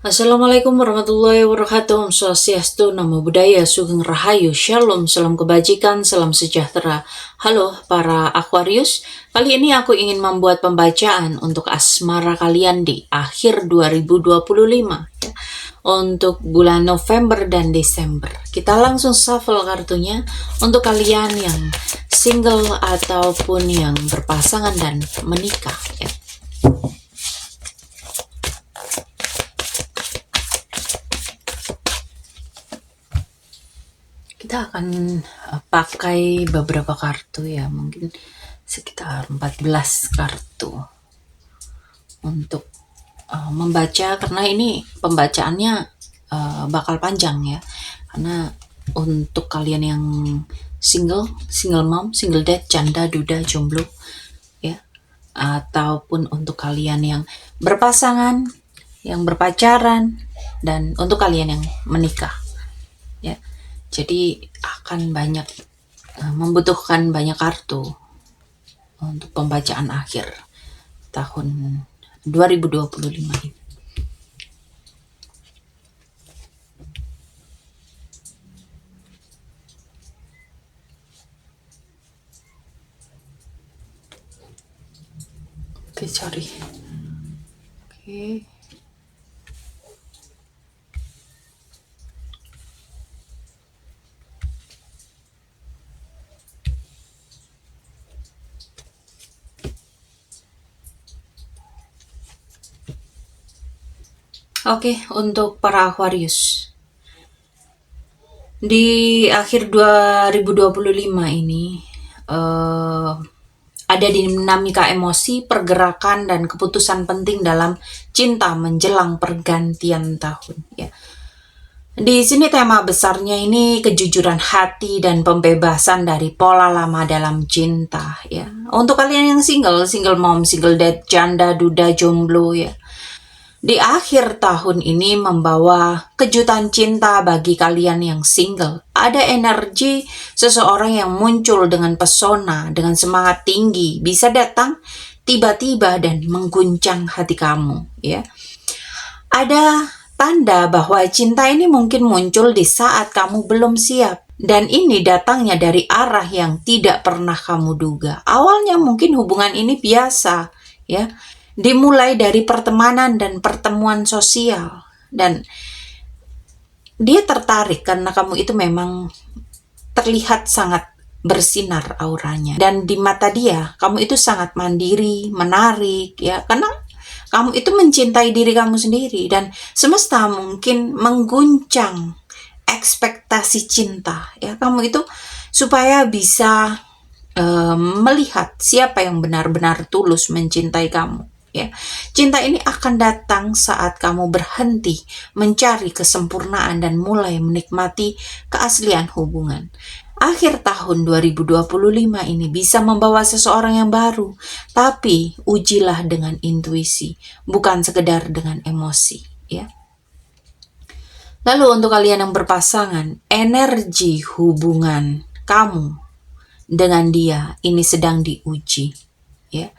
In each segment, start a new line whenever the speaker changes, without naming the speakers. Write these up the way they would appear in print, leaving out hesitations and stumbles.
Assalamualaikum warahmatullahi wabarakatuh. Om Swastiastu, Namo Buddhaya, Sugeng Rahayu, Shalom, salam kebajikan, salam sejahtera. Halo para Aquarius, kali ini aku ingin membuat pembacaan untuk asmara kalian di akhir 2025 ya, untuk bulan November dan Desember. Kita langsung shuffle kartunya untuk kalian yang single ataupun yang berpasangan dan menikah ya. Kita akan pakai beberapa kartu ya, mungkin sekitar 14 kartu untuk membaca, karena ini pembacaannya bakal panjang ya, karena untuk kalian yang single mom, single dad, janda, duda, jomblo ya, ataupun untuk kalian yang berpasangan, yang berpacaran, dan untuk kalian yang menikah ya. Jadi akan banyak membutuhkan banyak kartu untuk pembacaan akhir tahun 2025 ini. Oke, sorry. Oke. Oke, untuk para Aquarius. Di akhir 2025 ini ada dinamika emosi, pergerakan, dan keputusan penting dalam cinta menjelang pergantian tahun ya. Di sini tema besarnya ini kejujuran hati dan pembebasan dari pola lama dalam cinta ya. Untuk kalian yang single mom, single dad, janda, duda, jomblo ya, di akhir tahun ini membawa kejutan cinta bagi kalian yang single. Ada energi seseorang yang muncul dengan pesona, dengan semangat tinggi, bisa datang tiba-tiba dan mengguncang hati kamu ya. Ada tanda bahwa cinta ini mungkin muncul di saat kamu belum siap, dan ini datangnya dari arah yang tidak pernah kamu duga. Awalnya mungkin hubungan ini biasa ya, dimulai dari pertemanan dan pertemuan sosial, dan dia tertarik karena kamu itu memang terlihat sangat bersinar auranya, dan di mata dia kamu itu sangat mandiri, menarik ya, karena kamu itu mencintai diri kamu sendiri, dan semesta mungkin mengguncang ekspektasi cinta ya kamu itu supaya bisa melihat siapa yang benar-benar tulus mencintai kamu ya. Cinta ini akan datang saat kamu berhenti mencari kesempurnaan dan mulai menikmati keaslian hubungan. Akhir tahun 2025 ini bisa membawa seseorang yang baru, tapi ujilah dengan intuisi, bukan sekedar dengan emosi ya. Lalu untuk kalian yang berpasangan, energi hubungan kamu dengan dia ini sedang diuji ya.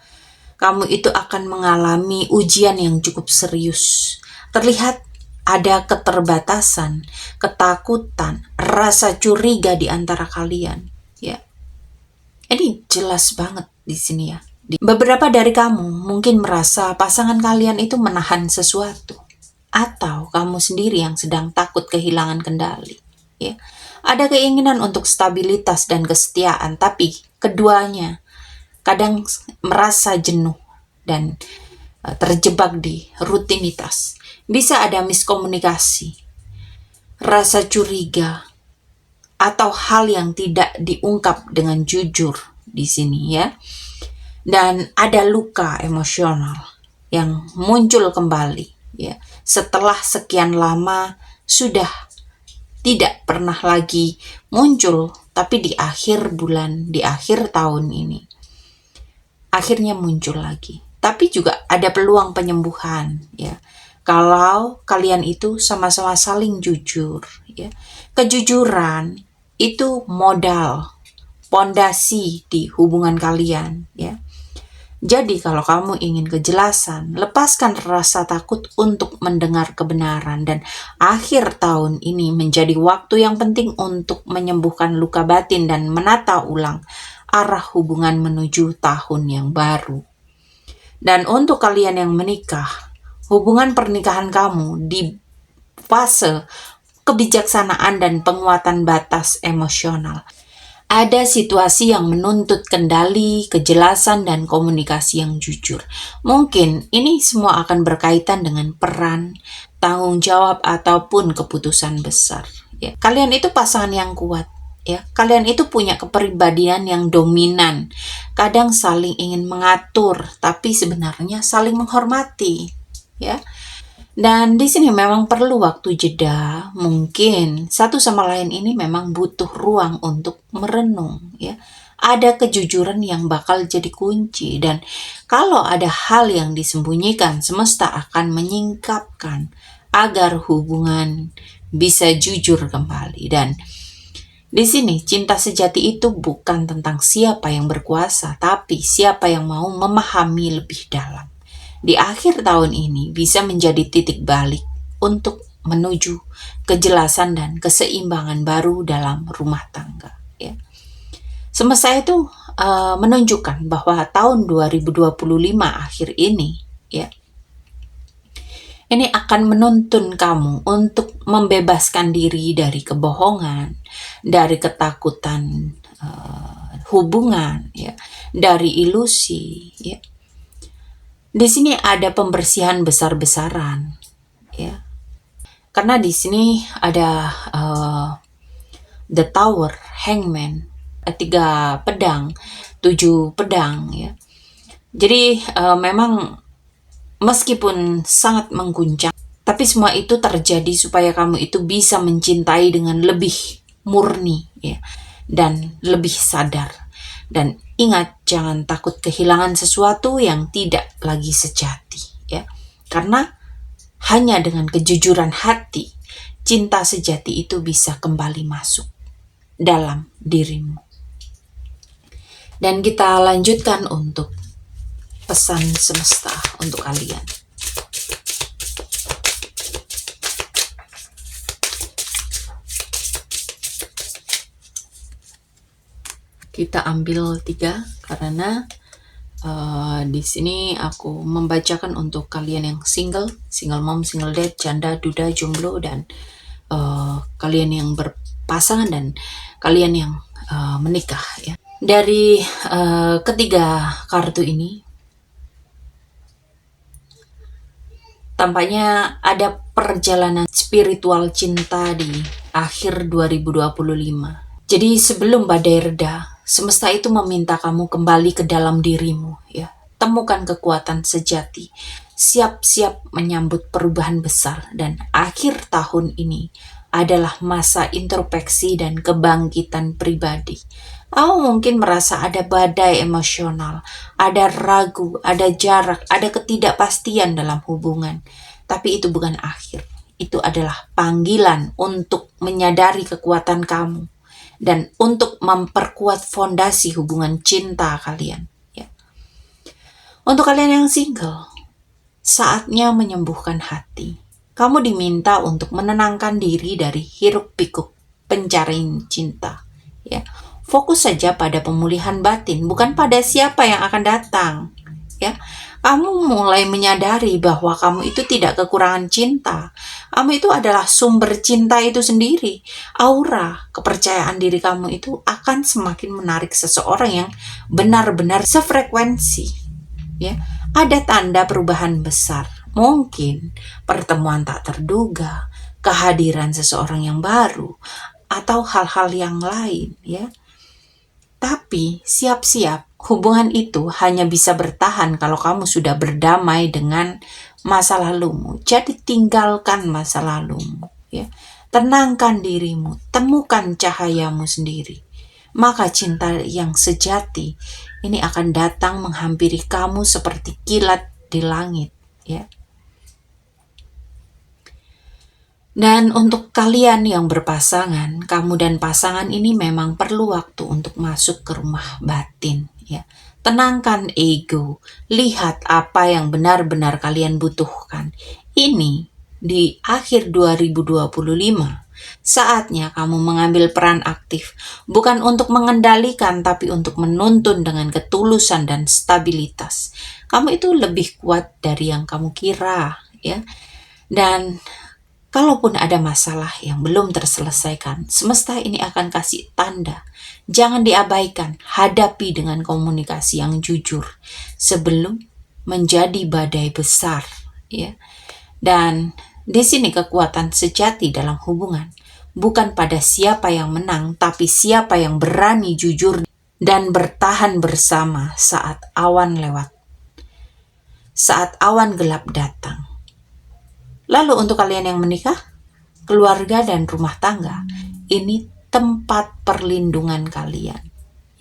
Kamu itu akan mengalami ujian yang cukup serius. Terlihat ada keterbatasan, ketakutan, rasa curiga di antara kalian ya. Ini jelas banget di sini ya. Beberapa dari kamu mungkin merasa pasangan kalian itu menahan sesuatu, atau kamu sendiri yang sedang takut kehilangan kendali ya. Ada keinginan untuk stabilitas dan kesetiaan, tapi keduanya kadang merasa jenuh dan terjebak di rutinitas. Bisa ada miskomunikasi, rasa curiga, atau hal yang tidak diungkap dengan jujur di sini ya. Dan ada luka emosional yang muncul kembali ya, setelah sekian lama sudah tidak pernah lagi muncul, tapi di akhir bulan, di akhir tahun ini akhirnya muncul lagi. Tapi juga ada peluang penyembuhan ya, kalau kalian itu sama-sama saling jujur ya. Kejujuran itu modal, pondasi di hubungan kalian ya. Jadi kalau kamu ingin kejelasan, lepaskan rasa takut untuk mendengar kebenaran, dan akhir tahun ini menjadi waktu yang penting untuk menyembuhkan luka batin dan menata ulang arah hubungan menuju tahun yang baru. Dan untuk kalian yang menikah, hubungan pernikahan kamu di fase kebijaksanaan dan penguatan batas emosional. Ada situasi yang menuntut kendali, kejelasan, dan komunikasi yang jujur. Mungkin ini semua akan berkaitan dengan peran, tanggung jawab, ataupun keputusan besar. Ya, kalian itu pasangan yang kuat. Ya, kalian itu punya kepribadian yang dominan. Kadang saling ingin mengatur, tapi sebenarnya saling menghormati. Ya, dan di sini memang perlu waktu jeda. Mungkin satu sama lain ini memang butuh ruang untuk merenung, ya. Ada kejujuran yang bakal jadi kunci, dan kalau ada hal yang disembunyikan, semesta akan menyingkapkan agar hubungan bisa jujur kembali. Dan di sini cinta sejati itu bukan tentang siapa yang berkuasa, tapi siapa yang mau memahami lebih dalam. Di akhir tahun ini bisa menjadi titik balik untuk menuju kejelasan dan keseimbangan baru dalam rumah tangga. Ya. Semesta itu menunjukkan bahwa tahun 2025 akhir ini, ya, ini akan menuntun kamu untuk membebaskan diri dari kebohongan, dari ketakutan hubungan, ya, dari ilusi, ya. Di sini ada pembersihan besar-besaran, ya. Karena di sini ada the tower, hangman, 3 pedang, 7 pedang, ya. Jadi memang meskipun sangat mengguncang, tapi semua itu terjadi supaya kamu itu bisa mencintai dengan lebih murni, ya, dan lebih sadar. Dan ingat, jangan takut kehilangan sesuatu yang tidak lagi sejati, ya. Karena hanya dengan kejujuran hati, cinta sejati itu bisa kembali masuk dalam dirimu. Dan kita lanjutkan untuk pesan semesta untuk kalian. Kita ambil 3 karena di sini aku membacakan untuk kalian yang single mom, single dad, janda, duda, jomblo, dan kalian yang berpasangan dan kalian yang menikah, ya. Dari ketiga kartu ini tampaknya ada perjalanan spiritual cinta di akhir 2025. Jadi sebelum badai reda, semesta itu meminta kamu kembali ke dalam dirimu, ya. Temukan kekuatan sejati. Siap-siap menyambut perubahan besar, dan akhir tahun ini adalah masa introspeksi dan kebangkitan pribadi. Kamu mungkin merasa ada badai emosional, ada ragu, ada jarak, ada ketidakpastian dalam hubungan. Tapi itu bukan akhir. Itu adalah panggilan untuk menyadari kekuatan kamu dan untuk memperkuat fondasi hubungan cinta kalian, ya. Untuk kalian yang single, saatnya menyembuhkan hati. Kamu diminta untuk menenangkan diri dari hiruk-pikuk pencarian cinta, ya. Fokus saja pada pemulihan batin, bukan pada siapa yang akan datang, ya. Kamu mulai menyadari bahwa kamu itu tidak kekurangan cinta. Kamu itu adalah sumber cinta itu sendiri. Aura kepercayaan diri kamu itu akan semakin menarik seseorang yang benar-benar sefrekuensi, ya. Ada tanda perubahan besar. Mungkin pertemuan tak terduga, kehadiran seseorang yang baru, atau hal-hal yang lain, ya. Tapi siap-siap, hubungan itu hanya bisa bertahan kalau kamu sudah berdamai dengan masa lalumu. Jadi tinggalkan masa lalumu, ya. Tenangkan dirimu, temukan cahayamu sendiri. Maka cinta yang sejati ini akan datang menghampiri kamu seperti kilat di langit, ya. Dan untuk kalian yang berpasangan, kamu dan pasangan ini memang perlu waktu untuk masuk ke rumah batin, ya. tenangkan ego, lihat apa yang benar-benar kalian butuhkan. Ini di akhir 2025, saatnya kamu mengambil peran aktif, bukan untuk mengendalikan, tapi untuk menuntun dengan ketulusan dan stabilitas. Kamu itu lebih kuat dari yang kamu kira, ya. Dan kalaupun ada masalah yang belum terselesaikan, semesta ini akan kasih tanda. Jangan diabaikan, hadapi dengan komunikasi yang jujur sebelum menjadi badai besar, ya. Dan di sini kekuatan sejati dalam hubungan bukan pada siapa yang menang, tapi siapa yang berani jujur dan bertahan bersama saat awan lewat, saat awan gelap datang. Lalu untuk kalian yang menikah, keluarga dan rumah tangga, ini tempat perlindungan kalian.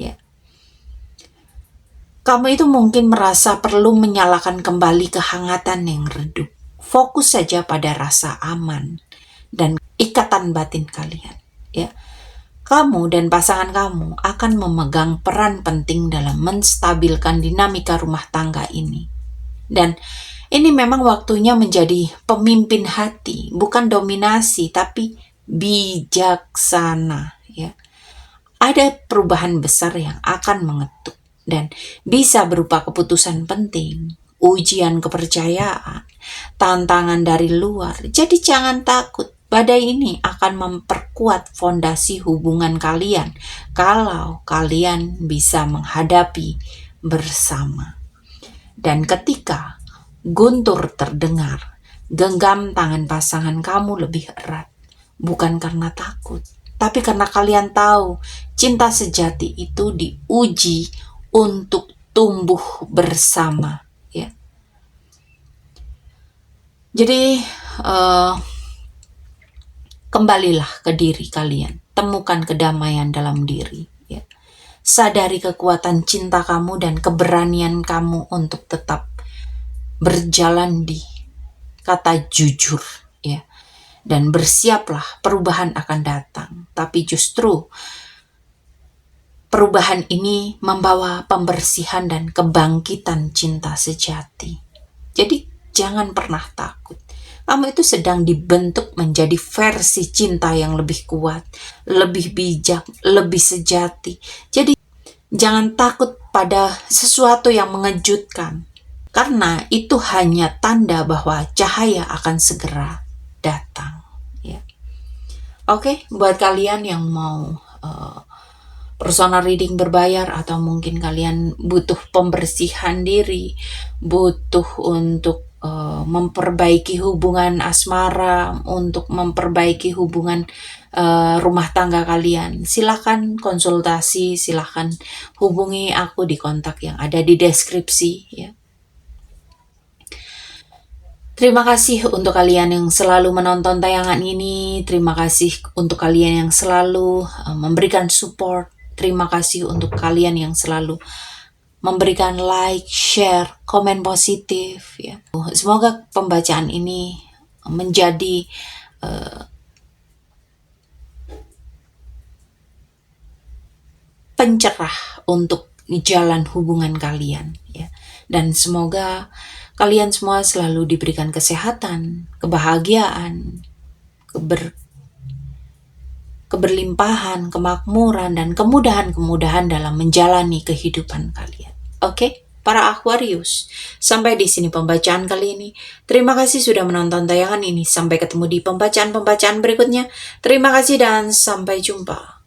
Ya. Kamu itu mungkin merasa perlu menyalakan kembali kehangatan yang redup. Fokus saja pada rasa aman dan ikatan batin kalian. Ya. Kamu dan pasangan kamu akan memegang peran penting dalam menstabilkan dinamika rumah tangga ini. Dan ini memang waktunya menjadi pemimpin hati, bukan dominasi, tapi bijaksana. Ya. Ada perubahan besar yang akan mengetuk dan bisa berupa keputusan penting, ujian kepercayaan, tantangan dari luar. Jadi jangan takut, badai ini akan memperkuat fondasi hubungan kalian kalau kalian bisa menghadapi bersama. Dan ketika guntur terdengar, genggam tangan pasangan kamu lebih erat. Bukan karena takut, tapi karena kalian tahu cinta sejati itu diuji untuk tumbuh bersama. Ya. Jadi kembalilah ke diri kalian, temukan kedamaian dalam diri. Ya. Sadari kekuatan cinta kamu dan keberanian kamu untuk tetap berjalan di kata jujur, ya. Dan bersiaplah, perubahan akan datang. Tapi justru perubahan ini membawa pembersihan dan kebangkitan cinta sejati. Jadi jangan pernah takut. Kamu itu sedang dibentuk menjadi versi cinta yang lebih kuat, lebih bijak, lebih sejati. Jadi jangan takut pada sesuatu yang mengejutkan, karena itu hanya tanda bahwa cahaya akan segera datang. Ya. Oke, buat kalian yang mau personal reading berbayar, atau mungkin kalian butuh pembersihan diri, butuh untuk memperbaiki hubungan asmara, untuk memperbaiki hubungan rumah tangga kalian, silakan konsultasi, silakan hubungi aku di kontak yang ada di deskripsi, ya. Terima kasih untuk kalian yang selalu menonton tayangan ini. Terima kasih untuk kalian yang selalu memberikan support. Terima kasih untuk kalian yang selalu memberikan like, share, komen positif. Ya. Semoga pembacaan ini menjadi pencerah untuk jalan hubungan kalian. Ya. Dan semoga kalian semua selalu diberikan kesehatan, kebahagiaan, keberlimpahan, kemakmuran, dan kemudahan-kemudahan dalam menjalani kehidupan kalian. Oke, para Aquarius, sampai di sini pembacaan kali ini. Terima kasih sudah menonton tayangan ini. Sampai ketemu di pembacaan-pembacaan berikutnya. Terima kasih dan sampai jumpa.